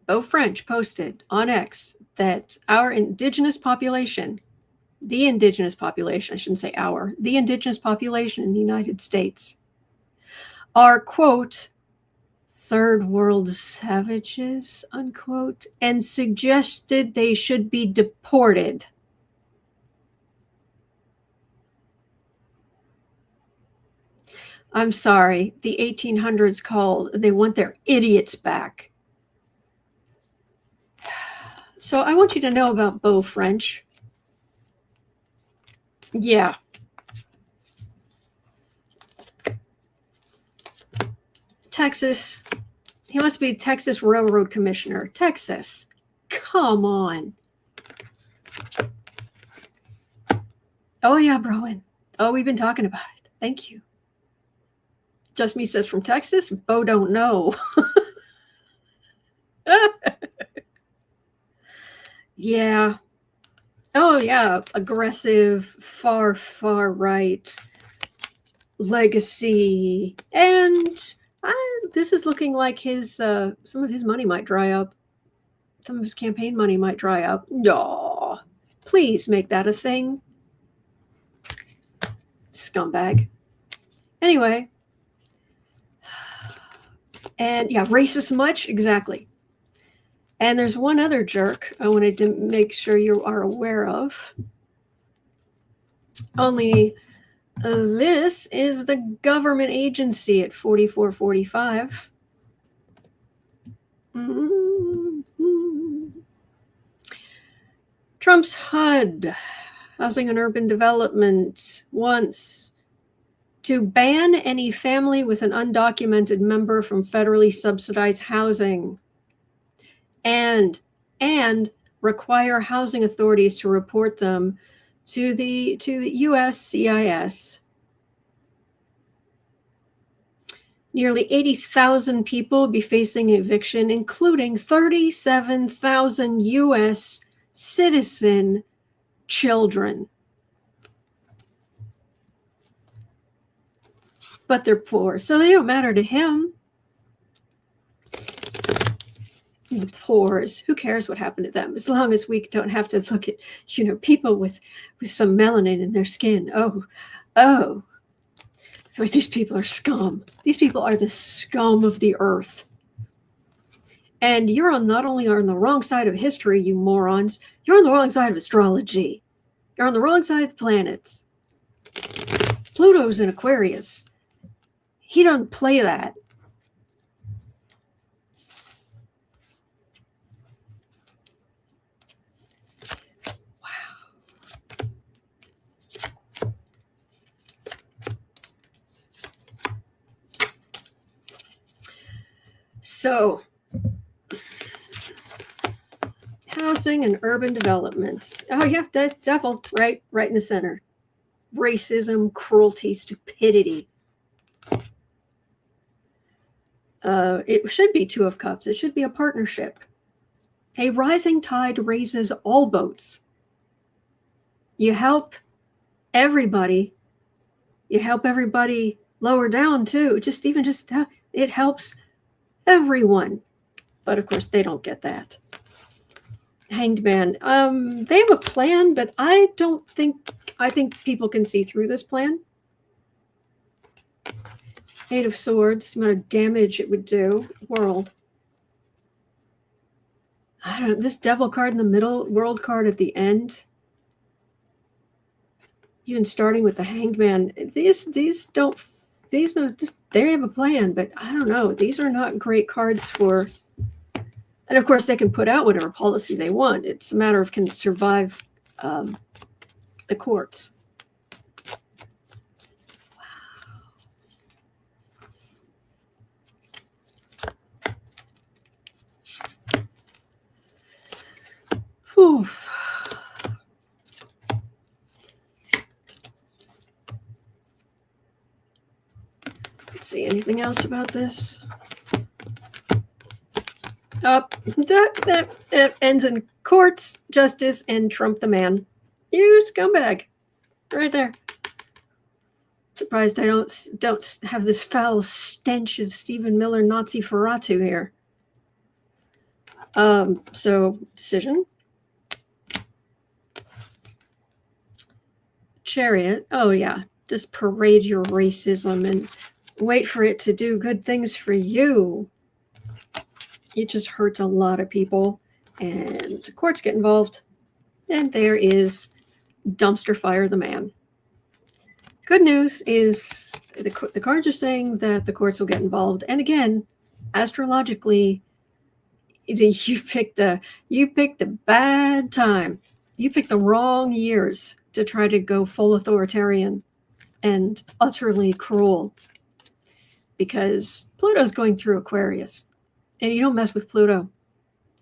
Beau French posted on X that our indigenous population, the indigenous population, I shouldn't say our, the indigenous population in the United States are, quote, third world savages, unquote, and suggested they should be deported. I'm sorry, the 1800s called, they want their idiots back. So I want you to know about Beau French. Yeah. Texas. He wants to be Texas Railroad Commissioner. Texas. Come on. Oh, yeah, Broen. Oh, we've been talking about it. Thank you. Just Me says from Texas. Beau don't know. Yeah. Oh, yeah. Aggressive, far right legacy. And this is looking like his some of his money might dry up. Some of his campaign money might dry up. No, please make that a thing. Scumbag. Anyway. And yeah, racist much? Exactly. And there's one other jerk I wanted to make sure you are aware of. Only this is the government agency at 4445. Mm-hmm. Trump's HUD. Housing and Urban Development wants to ban any family with an undocumented member from federally subsidized housing and require housing authorities to report them to the USCIS. Nearly 80,000 people will be facing eviction, including 37,000 U.S. citizen children. But they're poor, so they don't matter to him. The poors, who cares what happened to them? As long as we don't have to look at, people with some melanin in their skin. Oh. So these people are scum. These people are the scum of the earth. And you're not only on the wrong side of history, you morons, you're on the wrong side of astrology. You're on the wrong side of the planets. Pluto's in Aquarius. He doesn't play that. So, housing and urban development. Oh yeah, the devil, right in the center. Racism, cruelty, stupidity. It should be Two of Cups. It should be a partnership. A rising tide raises all boats. You help everybody. You help everybody lower down too. It helps everyone. But of course they don't get that. Hanged Man. They have a plan, but I think people can see through this plan. Eight of Swords, the amount of damage it would do. World. I don't know, this Devil card in the middle, World card at the end. Even starting with the Hanged Man. They have a plan, but I don't know. These are not great cards for, and of course they can put out whatever policy they want. It's a matter of can it survive the courts. Whew. Let's see, anything else about this? That ends in courts, justice, and Trump the man. You scumbag. Right there. Surprised I don't have this foul stench of Stephen Miller Nazi Ferratu here. So decision. Chariot. Oh yeah, just parade your racism and wait for it to do good things for you. It just hurts a lot of people, and courts get involved, and there is dumpster fire the man. Good news is the cards are saying that the courts will get involved, and again, astrologically, you picked a bad time. You picked the wrong years to try to go full authoritarian and utterly cruel, because Pluto's going through Aquarius, and you don't mess with Pluto.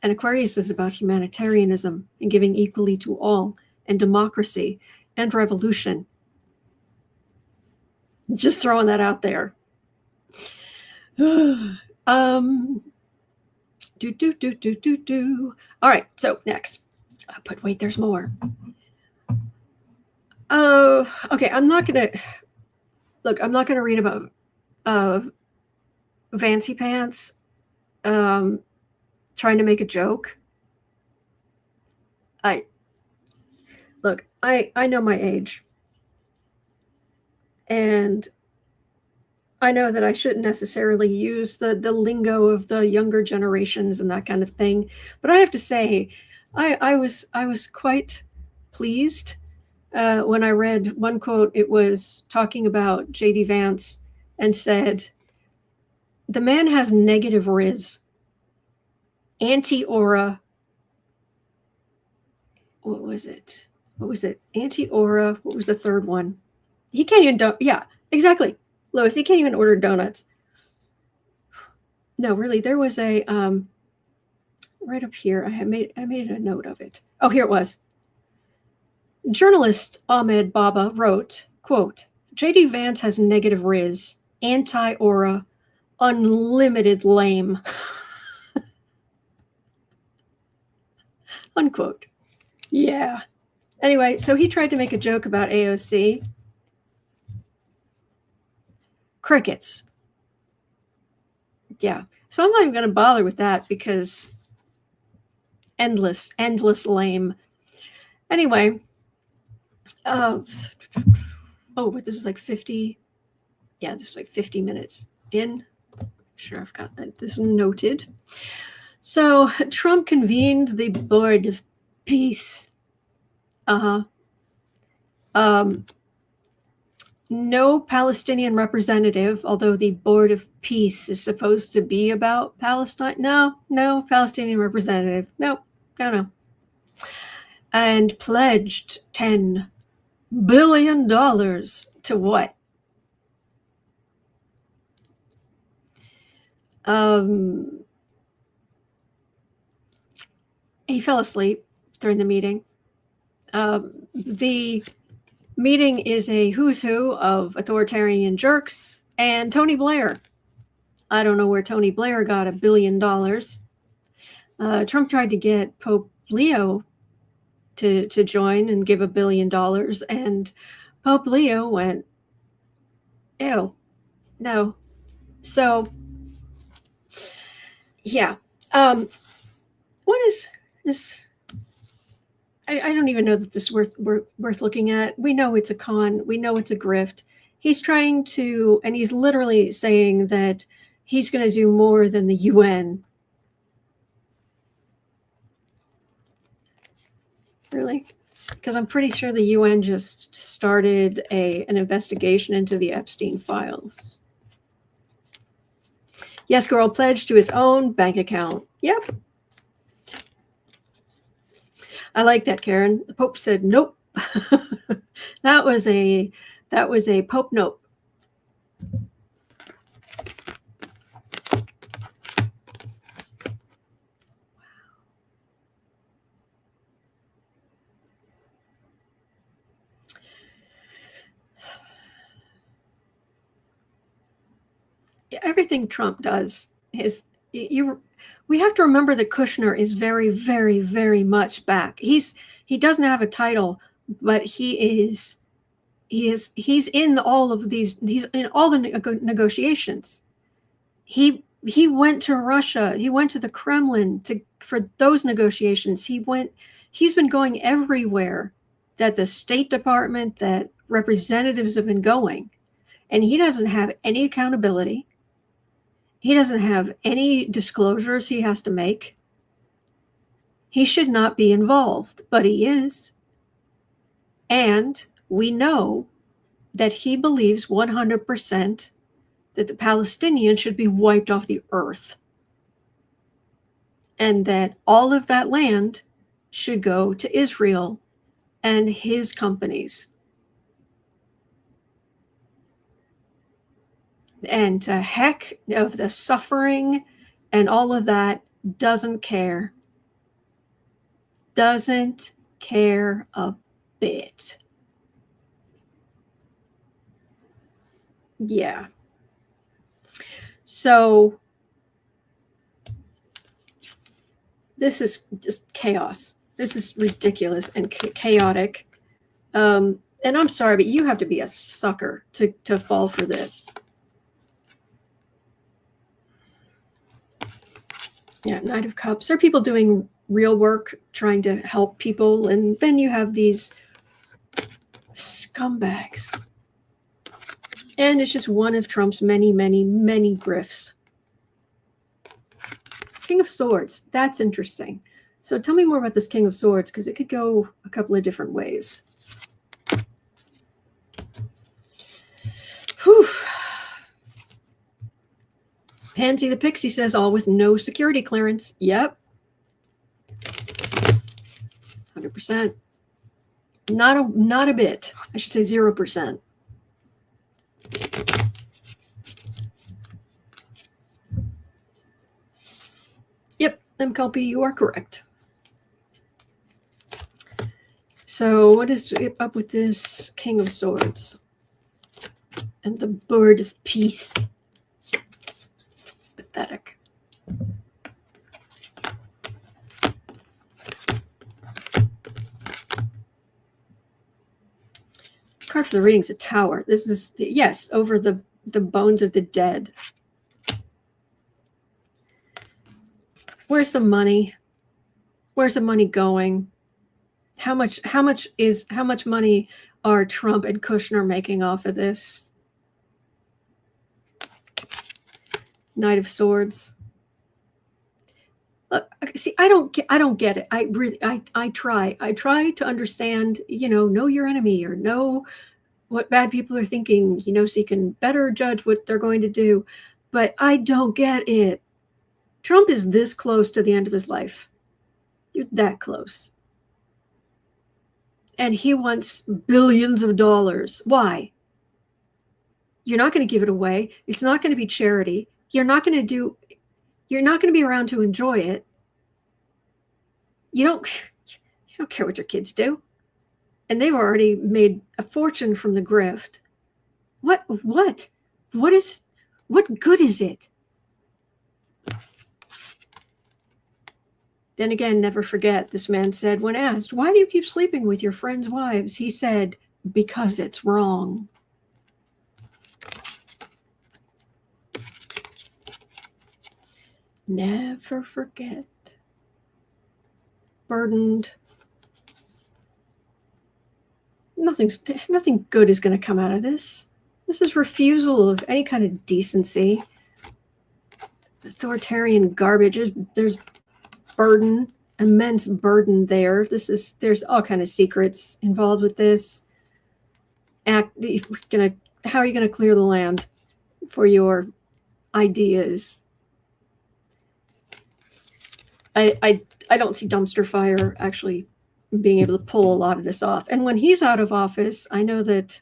And Aquarius is about humanitarianism and giving equally to all, and democracy and revolution. Just throwing that out there. All right, so next. But wait, there's more. Okay, I'm not gonna read about Vancy Pants trying to make a joke. I know my age, and I know that I shouldn't necessarily use the lingo of the younger generations and that kind of thing, but I have to say, I was quite pleased when I read one quote. It was talking about J.D. Vance and said, the man has negative riz, anti-aura, what was it? what was it? Anti-Aura. What was the third one? He can't even yeah, exactly. Lois, he can't even order donuts. No, really, there was a right up here. I made a note of it. Oh, here it was. Journalist Ahmed Baba wrote, quote, J.D. Vance has negative riz, anti-aura, unlimited lame. Unquote. Yeah. Anyway, so he tried to make a joke about AOC. Crickets. Yeah. So I'm not even going to bother with that because endless lame. Anyway. Oh, but this is like 50. Yeah, this is like 50 minutes in. Sure, I've got that. This noted. So Trump convened the Board of Peace. No Palestinian representative, although the Board of Peace is supposed to be about Palestine. No Palestinian representative. No. And pledged $10 billion to what? He fell asleep during the meeting. The meeting is a who's who of authoritarian jerks and Tony Blair. I don't know where Tony Blair got $1 billion. Trump tried to get Pope Leo to join and give $1 billion, and Pope Leo went, ew, no. So, yeah. What is this? I don't even know that this is worth looking at. We know it's a con. We know it's a grift. He's trying to, and he's literally saying that he's going to do more than the UN. Really? Because I'm pretty sure the UN just started an investigation into the Epstein files. Yes, girl pledged to his own bank account. Yep. I like that, Karen. The Pope said nope. That was a Pope nope. Everything Trump does is we have to remember that Kushner is very, very, very much back. He doesn't have a title, but he's in all of these. He's in all the negotiations. He went to Russia. He went to the Kremlin for those negotiations. He's been going everywhere that the State Department, that representatives have been going, and he doesn't have any accountability. He doesn't have any disclosures he has to make. He should not be involved, but he is. And we know that he believes 100% that the Palestinians should be wiped off the earth. And that all of that land should go to Israel and his companies. And to heck of the suffering and all of that, doesn't care. Doesn't care a bit. Yeah. So this is just chaos. This is ridiculous and chaotic. And I'm sorry, but you have to be a sucker to fall for this. Yeah, Knight of Cups. There are people doing real work, trying to help people, and then you have these scumbags. And it's just one of Trump's many, many, many grifts. King of Swords. That's interesting. So tell me more about this King of Swords, because it could go a couple of different ways. Whew. Pansy the Pixie says, all with no security clearance. Yep. 100%. Not a bit. I should say 0%. Yep, MCLP, you are correct. So what is up with this King of Swords and the Bird of Peace? Pathetic. Card for the reading is a Tower. This is, yes, over the bones of the dead. Where's the money? Where's the money going? How much money are Trump and Kushner making off of this? Knight of Swords. Look, see, I don't get it. I try to understand, know your enemy or know what bad people are thinking, so you can better judge what they're going to do. But I don't get it. Trump is this close to the end of his life. You're that close. And he wants billions of dollars. Why? You're not going to give it away. It's not going to be charity. You're not going to be around to enjoy it. You don't care what your kids do. And they've already made a fortune from the grift. What good is it? Then again, never forget, this man said, when asked, why do you keep sleeping with your friends' wives? He said, because it's wrong. Never forget. Burdened. Nothing good is going to come out of this. This is refusal of any kind of decency. Authoritarian garbage. There's burden, immense burden there. There's all kind of secrets involved with this. How are you going to clear the land for your ideas? I don't see dumpster fire actually being able to pull a lot of this off. And when he's out of office, I know that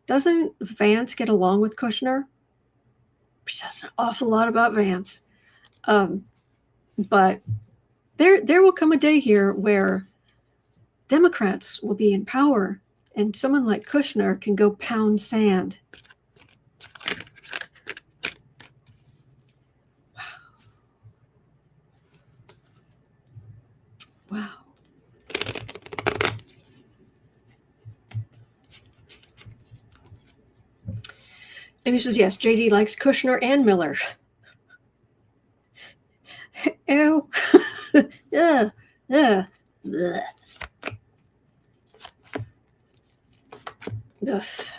doesn't Vance get along with Kushner? She says an awful lot about Vance. But there will come a day here where Democrats will be in power and someone like Kushner can go pound sand. Wow. Amy says, yes, JD likes Kushner and Miller. Ew. Yeah. Ugh. This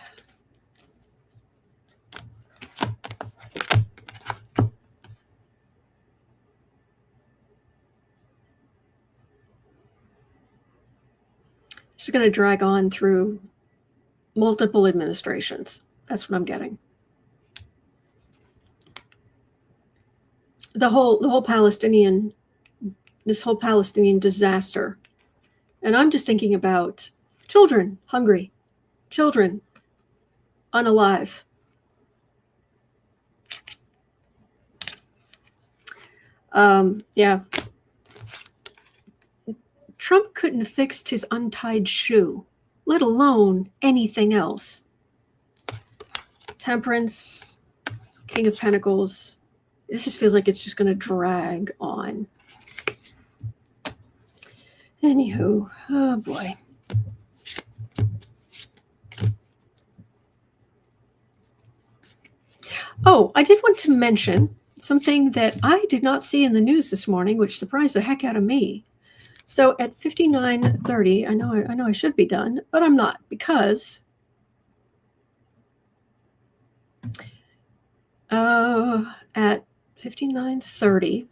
is going to drag on through multiple administrations. That's what I'm getting. This whole Palestinian disaster. And I'm just thinking about children hungry, children unalive. Yeah. Trump couldn't have fixed his untied shoe, let alone anything else. Temperance, King of Pentacles. This just feels like it's just going to drag on. Anywho, oh boy. Oh, I did want to mention something that I did not see in the news this morning, which surprised the heck out of me. So at 59:30, I know I should be done, but I'm not, because at 59:30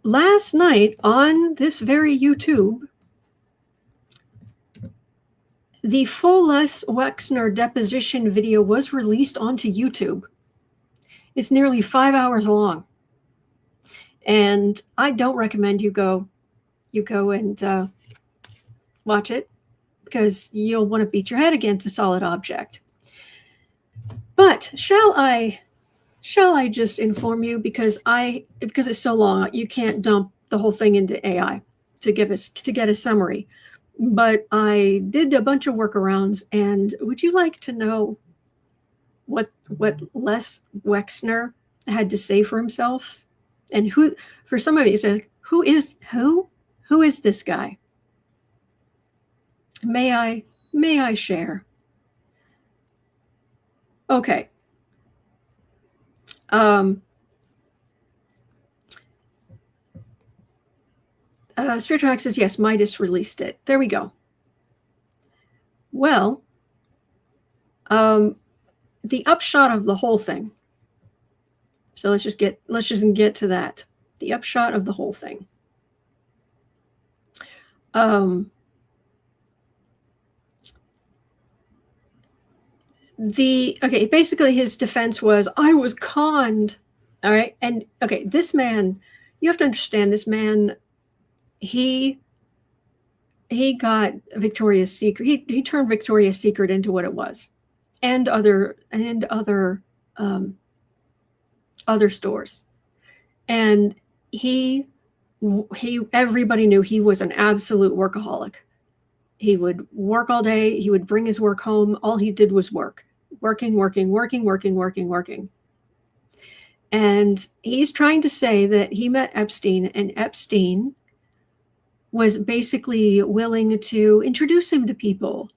last night on this very YouTube, the full Les Wexner deposition video was released onto YouTube. It's nearly 5 hours long, and I don't recommend you go and watch it. because you'll want to beat your head against a solid object. But shall I just inform you, because it's so long, you can't dump the whole thing into AI to get a summary. But I did a bunch of workarounds, and would you like to know what Les Wexner had to say for himself? And who, for some of you, say, who is this guy? May I share? Okay. Spiritual Hack says, yes, Midas released it. There we go. Well, the upshot of the whole thing. So let's just get to that. The upshot of the whole thing. Basically his defense was, I was conned. All right. And okay, this man, you have to understand, this man, he got Victoria's Secret. He turned Victoria's Secret into what it was, and other stores. And everybody knew he was an absolute workaholic. He would work all day. He would bring his work home. All he did was working. And he's trying to say that he met Epstein, and Epstein was basically willing to introduce him to people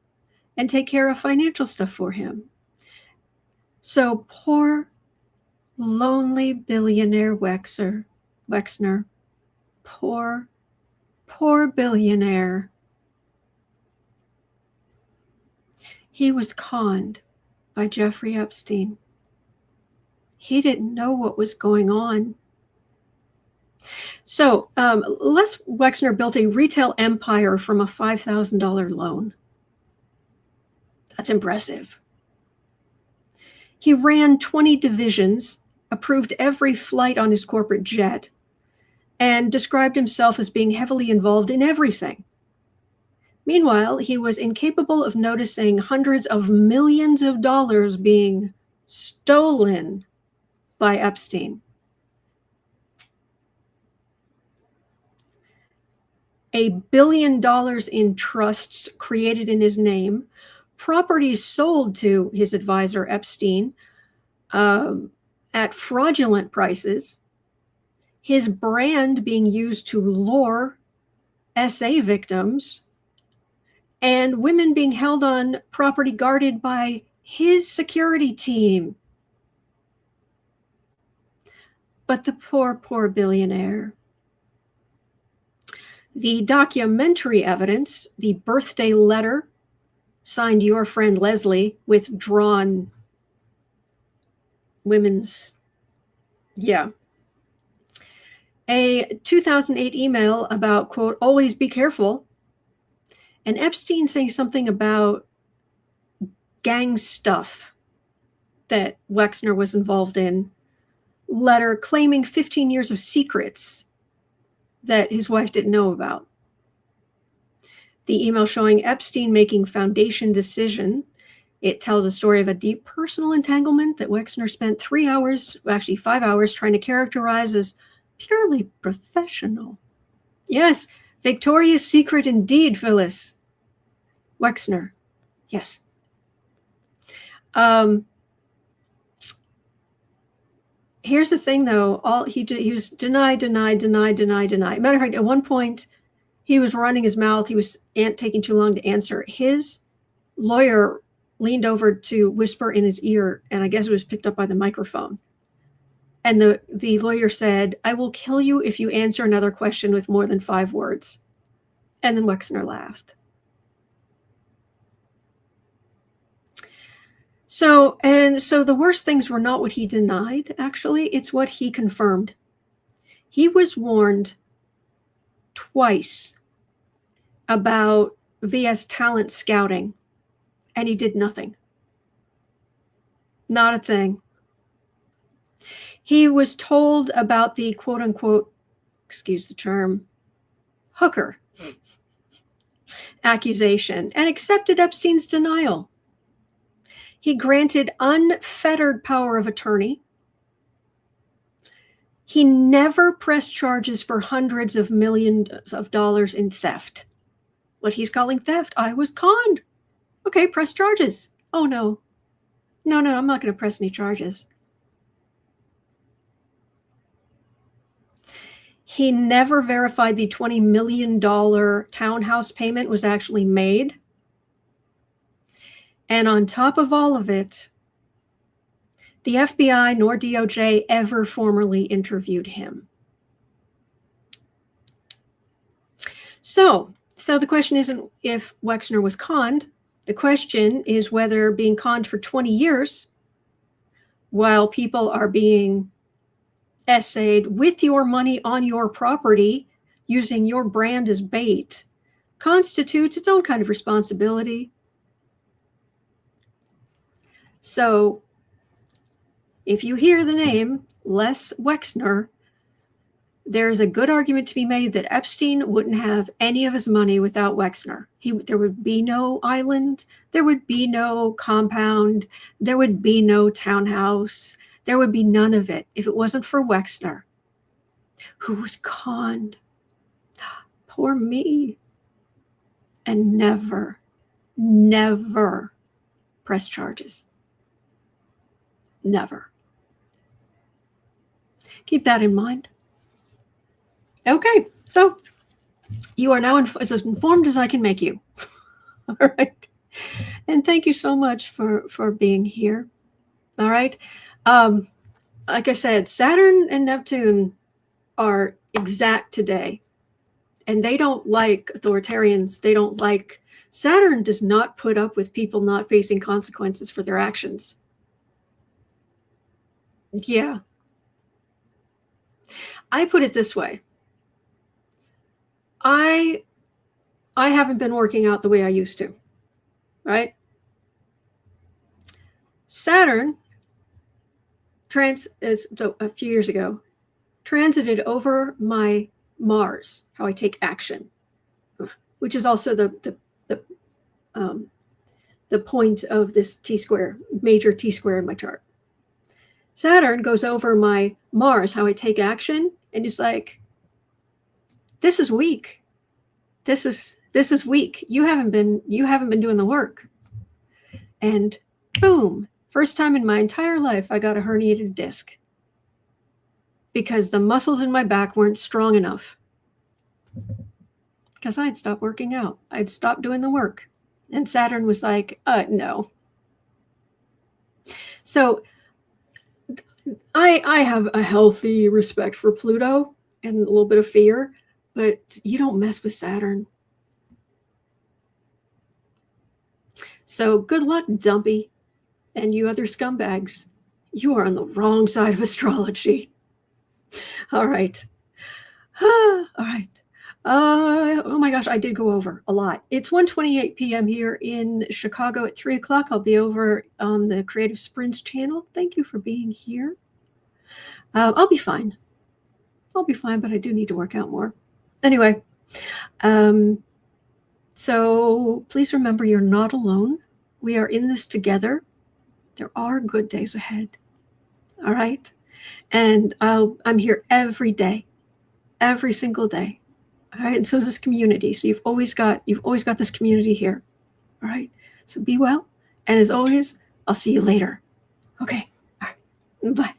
and take care of financial stuff for him. So poor, lonely billionaire Wexner, poor billionaire. He was conned by Jeffrey Epstein. He didn't know what was going on. So Les Wexner built a retail empire from a $5,000 loan. That's impressive. He ran 20 divisions, approved every flight on his corporate jet, and described himself as being heavily involved in everything. Meanwhile, he was incapable of noticing hundreds of millions of dollars being stolen by Epstein. $1 billion in trusts created in his name, properties sold to his advisor Epstein at fraudulent prices, his brand being used to lure SA victims, and women being held on property guarded by his security team. But the poor billionaire. The documentary evidence, the birthday letter signed your friend Leslie with drawn women's, a 2008 email about, quote, always be careful, and Epstein saying something about gang stuff that Wexner was involved in, letter claiming 15 years of secrets that his wife didn't know about. The email showing Epstein making foundation decision. It tells a story of a deep personal entanglement that Wexner spent 5 hours, trying to characterize as purely professional. Yes, Victoria's Secret indeed, Phyllis. Wexner, yes. Here's the thing, though. He was deny. Matter of fact, at one point, he was running his mouth. He was taking too long to answer. His lawyer leaned over to whisper in his ear, and I guess it was picked up by the microphone. And the lawyer said, I will kill you if you answer another question with more than 5 words. And then Wexner laughed. So the worst things were not what he denied, actually. It's what he confirmed. He was warned twice about VS talent scouting, and he did nothing. Not a thing. He was told about the quote-unquote, excuse the term, hooker. accusation and accepted Epstein's denial. He granted unfettered power of attorney. He never pressed charges for hundreds of millions of dollars in theft. What he's calling theft. I was conned. Okay, press charges. Oh, no. No, I'm not going to press any charges. He never verified the $20 million townhouse payment was actually made. And on top of all of it, the FBI nor DOJ ever formally interviewed him. So the question isn't if Wexner was conned. The question is whether being conned for 20 years while people are being essayed with your money on your property using your brand as bait constitutes its own kind of responsibility. So if you hear the name Les Wexner, there's a good argument to be made that Epstein wouldn't have any of his money without Wexner. There would be no island, there would be no compound, there would be no townhouse, there would be none of it if it wasn't for Wexner, who was conned. Poor me. And never press charges. Never. Keep that in mind. Okay, so you are now as informed as I can make you. All right. And thank you so much for being here. All right. Like I said, Saturn and Neptune are exact today. And they don't like authoritarians. They don't like... Saturn does not put up with people not facing consequences for their actions. Yeah. I put it this way. I haven't been working out the way I used to, right? Saturn, a few years ago, transited over my Mars, how I take action, which is also the point of this T-square, major T-square in my chart. Saturn goes over my Mars, how I take action, and it's like, this is weak. This is weak. You haven't been doing the work. And boom, first time in my entire life I got a herniated disc because the muscles in my back weren't strong enough. Because I'd stopped working out. I'd stopped doing the work. And Saturn was like, no. So I have a healthy respect for Pluto and a little bit of fear, but you don't mess with Saturn. So good luck, Dumpy, and you other scumbags. You are on the wrong side of astrology. All right. All right. Oh my gosh, I did go over a lot. It's 1:28 p.m. here in Chicago at 3 o'clock. I'll be over on the Creative Sprints channel. Thank you for being here. I'll be fine. But I do need to work out more. Anyway, so please remember you're not alone. We are in this together. There are good days ahead. All right. And I'm here every day, every single day. All right. And so is this community. So you've always got this community here. All right. So be well. And as always, I'll see you later. Okay. All right. Bye.